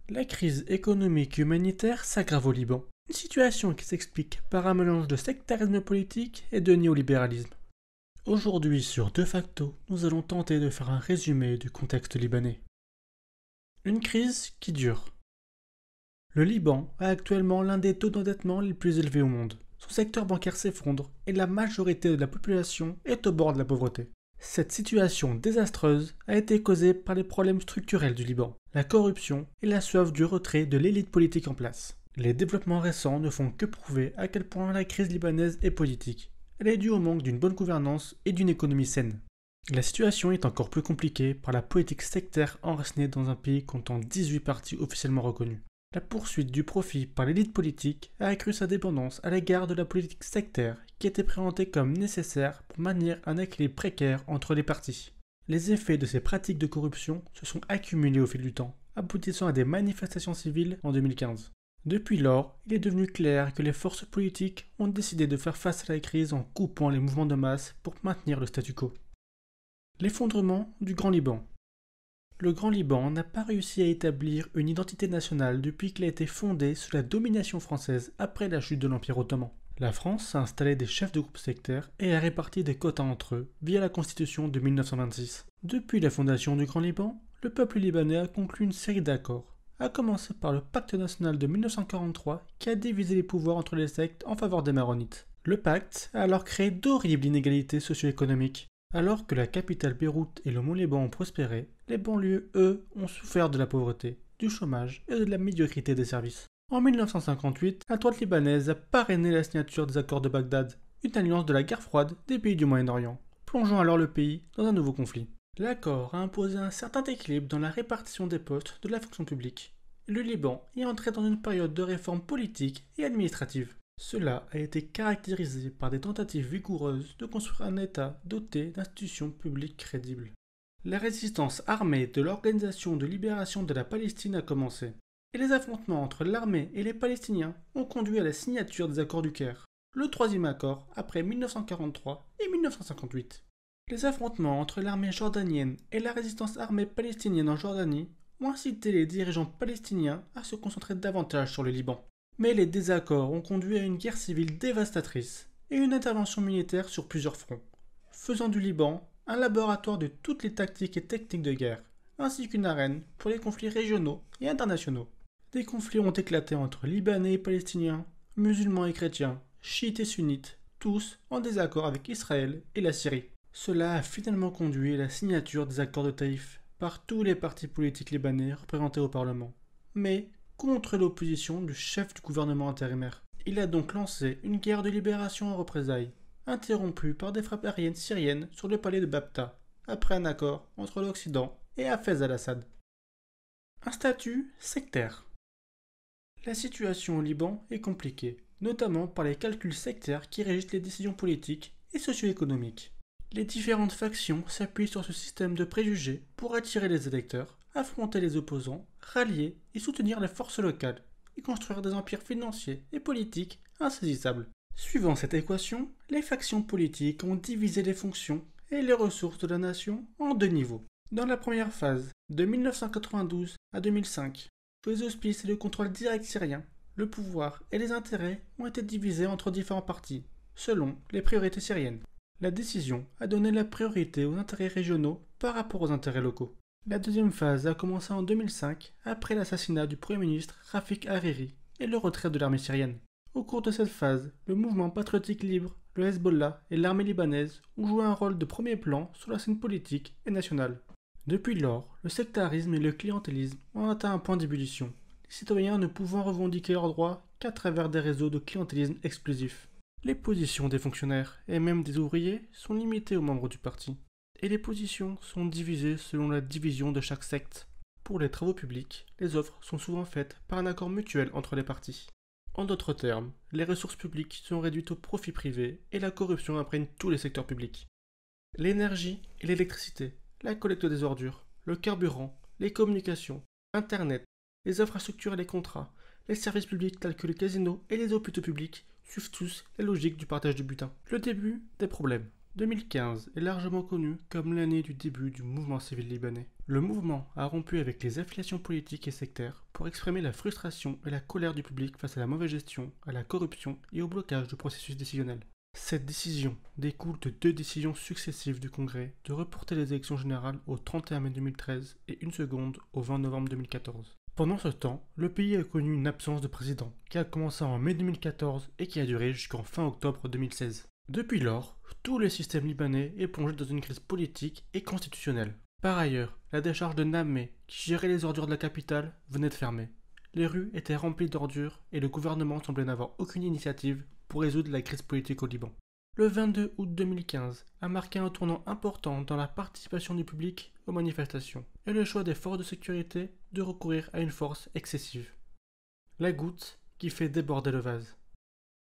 La crise économique et humanitaire s'aggrave au Liban. Une situation qui s'explique par un mélange de sectarisme politique et de néolibéralisme. Aujourd'hui sur De facto, nous allons tenter de faire un résumé du contexte libanais. Une crise qui dure. Le Liban a actuellement l'un des taux d'endettement les plus élevés au monde. Son secteur bancaire s'effondre et la majorité de la population est au bord de la pauvreté. Cette situation désastreuse a été causée par les problèmes structurels du Liban, la corruption et la soif du retrait de l'élite politique en place. Les développements récents ne font que prouver à quel point la crise libanaise est politique. Elle est due au manque d'une bonne gouvernance et d'une économie saine. La situation est encore plus compliquée par la politique sectaire enracinée dans un pays comptant 18 partis officiellement reconnus. La poursuite du profit par l'élite politique a accru sa dépendance à l'égard de la politique sectaire qui était présentée comme nécessaire pour maintenir un équilibre précaire entre les partis. Les effets de ces pratiques de corruption se sont accumulés au fil du temps, aboutissant à des manifestations civiles en 2015. Depuis lors, il est devenu clair que les forces politiques ont décidé de faire face à la crise en coupant les mouvements de masse pour maintenir le statu quo. L'effondrement du Grand Liban. Le Grand Liban n'a pas réussi à établir une identité nationale depuis qu'il a été fondé sous la domination française après la chute de l'Empire ottoman. La France a installé des chefs de groupes sectaires et a réparti des quotas entre eux via la Constitution de 1926. Depuis la fondation du Grand Liban, le peuple libanais a conclu une série d'accords, à commencer par le Pacte national de 1943 qui a divisé les pouvoirs entre les sectes en faveur des maronites. Le pacte a alors créé d'horribles inégalités socio-économiques. Alors que la capitale Beyrouth et le Mont-Liban ont prospéré, les banlieues, eux, ont souffert de la pauvreté, du chômage et de la médiocrité des services. En 1958, la droite libanaise a parrainé la signature des accords de Bagdad, une alliance de la guerre froide des pays du Moyen-Orient, plongeant alors le pays dans un nouveau conflit. L'accord a imposé un certain équilibre dans la répartition des postes de la fonction publique. Le Liban est entré dans une période de réformes politiques et administratives. Cela a été caractérisé par des tentatives vigoureuses de construire un État doté d'institutions publiques crédibles. La résistance armée de l'Organisation de libération de la Palestine a commencé, et les affrontements entre l'armée et les Palestiniens ont conduit à la signature des accords du Caire, le troisième accord après 1943 et 1958. Les affrontements entre l'armée jordanienne et la résistance armée palestinienne en Jordanie ont incité les dirigeants palestiniens à se concentrer davantage sur le Liban. Mais les désaccords ont conduit à une guerre civile dévastatrice et une intervention militaire sur plusieurs fronts, faisant du Liban un laboratoire de toutes les tactiques et techniques de guerre, ainsi qu'une arène pour les conflits régionaux et internationaux. Des conflits ont éclaté entre Libanais et Palestiniens, musulmans et chrétiens, chiites et sunnites, tous en désaccord avec Israël et la Syrie. Cela a finalement conduit à la signature des accords de Taïf par tous les partis politiques libanais représentés au Parlement. Mais contre l'opposition du chef du gouvernement intérimaire. Il a donc lancé une guerre de libération en représailles, interrompue par des frappes aériennes syriennes sur le palais de Babta, après un accord entre l'Occident et Hafez al-Assad. Un statut sectaire. La situation au Liban est compliquée, notamment par les calculs sectaires qui régissent les décisions politiques et socio-économiques. Les différentes factions s'appuient sur ce système de préjugés pour attirer les électeurs, affronter les opposants, rallier et soutenir les forces locales, et construire des empires financiers et politiques insaisissables. Suivant cette équation, les factions politiques ont divisé les fonctions et les ressources de la nation en deux niveaux. Dans la première phase, de 1992 à 2005, sous les auspices et le contrôle direct syrien, le pouvoir et les intérêts ont été divisés entre différents partis, selon les priorités syriennes. La décision a donné la priorité aux intérêts régionaux par rapport aux intérêts locaux. La deuxième phase a commencé en 2005, après l'assassinat du Premier ministre Rafik Hariri et le retrait de l'armée syrienne. Au cours de cette phase, le mouvement patriotique libre, le Hezbollah et l'armée libanaise ont joué un rôle de premier plan sur la scène politique et nationale. Depuis lors, le sectarisme et le clientélisme ont atteint un point d'ébullition, les citoyens ne pouvant revendiquer leurs droits qu'à travers des réseaux de clientélisme exclusifs. Les positions des fonctionnaires et même des ouvriers sont limitées aux membres du parti. Et les positions sont divisées selon la division de chaque secte. Pour les travaux publics, les offres sont souvent faites par un accord mutuel entre les parties. En d'autres termes, les ressources publiques sont réduites au profit privé et la corruption imprègne tous les secteurs publics. L'énergie et l'électricité, la collecte des ordures, le carburant, les communications, Internet, les infrastructures et les contrats, les services publics tels que les casinos et les hôpitaux publics suivent tous la logique du partage du butin. Le début des problèmes. 2015 est largement connu comme l'année du début du mouvement civil libanais. Le mouvement a rompu avec les affiliations politiques et sectaires pour exprimer la frustration et la colère du public face à la mauvaise gestion, à la corruption et au blocage du processus décisionnel. Cette décision découle de 2 décisions successives du Congrès de reporter les élections générales au 31 mai 2013 et une seconde au 20 novembre 2014. Pendant ce temps, le pays a connu une absence de président qui a commencé en mai 2014 et qui a duré jusqu'en fin octobre 2016. Depuis lors, tout le système libanais est plongé dans une crise politique et constitutionnelle. Par ailleurs, la décharge de Nameh, qui gérait les ordures de la capitale, venait de fermer. Les rues étaient remplies d'ordures et le gouvernement semblait n'avoir aucune initiative pour résoudre la crise politique au Liban. Le 22 août 2015 a marqué un tournant important dans la participation du public aux manifestations et le choix des forces de sécurité de recourir à une force excessive. La goutte qui fait déborder le vase.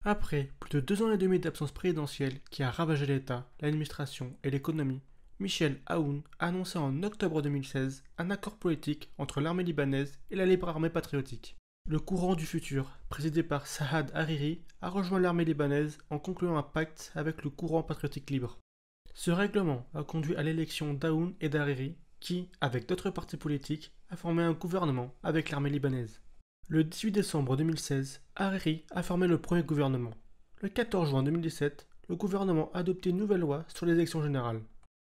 Après plus de 2 ans et demi d'absence présidentielle qui a ravagé l'État, l'administration et l'économie, Michel Aoun a annoncé en octobre 2016 un accord politique entre l'armée libanaise et la libre armée patriotique. Le courant du futur, présidé par Saad Hariri, a rejoint l'armée libanaise en concluant un pacte avec le courant patriotique libre. Ce règlement a conduit à l'élection d'Aoun et d'Hariri, qui, avec d'autres partis politiques, a formé un gouvernement avec l'armée libanaise. Le 18 décembre 2016, Hariri a formé le premier gouvernement. Le 14 juin 2017, le gouvernement a adopté une nouvelle loi sur les élections générales.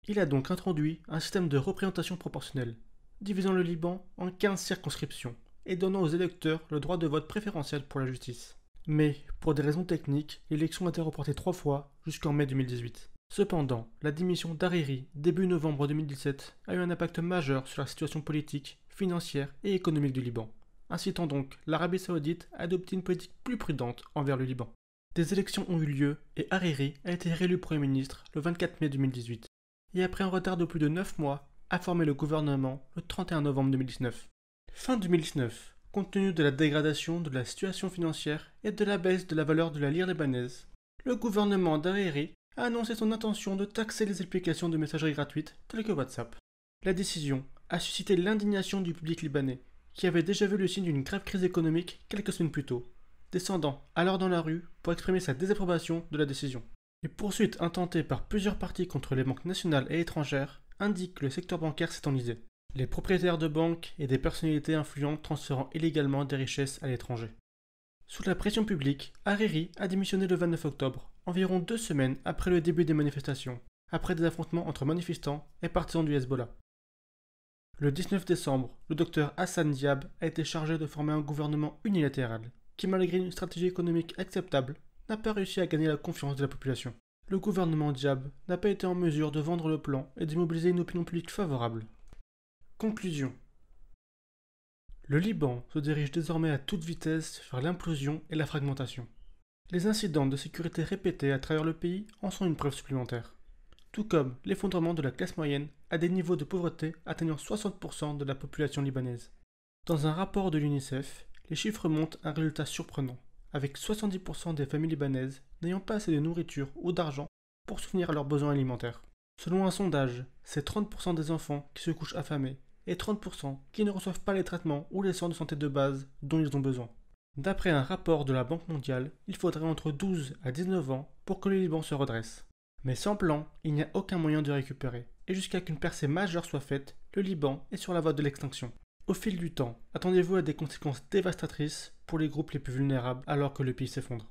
Il a donc introduit un système de représentation proportionnelle, divisant le Liban en 15 circonscriptions et donnant aux électeurs le droit de vote préférentiel pour la justice. Mais, pour des raisons techniques, l'élection a été reportée 3 fois jusqu'en mai 2018. Cependant, la démission d'Hariri début novembre 2017 a eu un impact majeur sur la situation politique, financière et économique du Liban, incitant donc l'Arabie Saoudite à adopter une politique plus prudente envers le Liban. Des élections ont eu lieu et Hariri a été réélu Premier ministre le 24 mai 2018. Et après un retard de plus de 9 mois, a formé le gouvernement le 31 novembre 2019. Fin 2019, compte tenu de la dégradation de la situation financière et de la baisse de la valeur de la lire libanaise, le gouvernement d'Hariri a annoncé son intention de taxer les applications de messagerie gratuites telles que WhatsApp. La décision a suscité l'indignation du public libanais, qui avait déjà vu le signe d'une grave crise économique quelques semaines plus tôt, descendant alors dans la rue pour exprimer sa désapprobation de la décision. Les poursuites intentées par plusieurs partis contre les banques nationales et étrangères indiquent que le secteur bancaire s'est enlisé. Les propriétaires de banques et des personnalités influentes transférant illégalement des richesses à l'étranger. Sous la pression publique, Hariri a démissionné le 29 octobre, environ 2 semaines après le début des manifestations, après des affrontements entre manifestants et partisans du Hezbollah. Le 19 décembre, le docteur Hassan Diab a été chargé de former un gouvernement unilatéral, qui malgré une stratégie économique acceptable, n'a pas réussi à gagner la confiance de la population. Le gouvernement Diab n'a pas été en mesure de vendre le plan et de mobiliser une opinion publique favorable. Conclusion. Le Liban se dirige désormais à toute vitesse vers l'implosion et la fragmentation. Les incidents de sécurité répétés à travers le pays en sont une preuve supplémentaire. Tout comme l'effondrement de la classe moyenne à des niveaux de pauvreté atteignant 60% de la population libanaise. Dans un rapport de l'UNICEF, les chiffres montrent un résultat surprenant, avec 70% des familles libanaises n'ayant pas assez de nourriture ou d'argent pour soutenir leurs besoins alimentaires. Selon un sondage, c'est 30% des enfants qui se couchent affamés et 30% qui ne reçoivent pas les traitements ou les soins de santé de base dont ils ont besoin. D'après un rapport de la Banque mondiale, il faudrait entre 12 à 19 ans pour que le Liban se redresse. Mais sans plan, il n'y a aucun moyen de récupérer, et jusqu'à qu'une percée majeure soit faite, le Liban est sur la voie de l'extinction. Au fil du temps, attendez-vous à des conséquences dévastatrices pour les groupes les plus vulnérables alors que le pays s'effondre.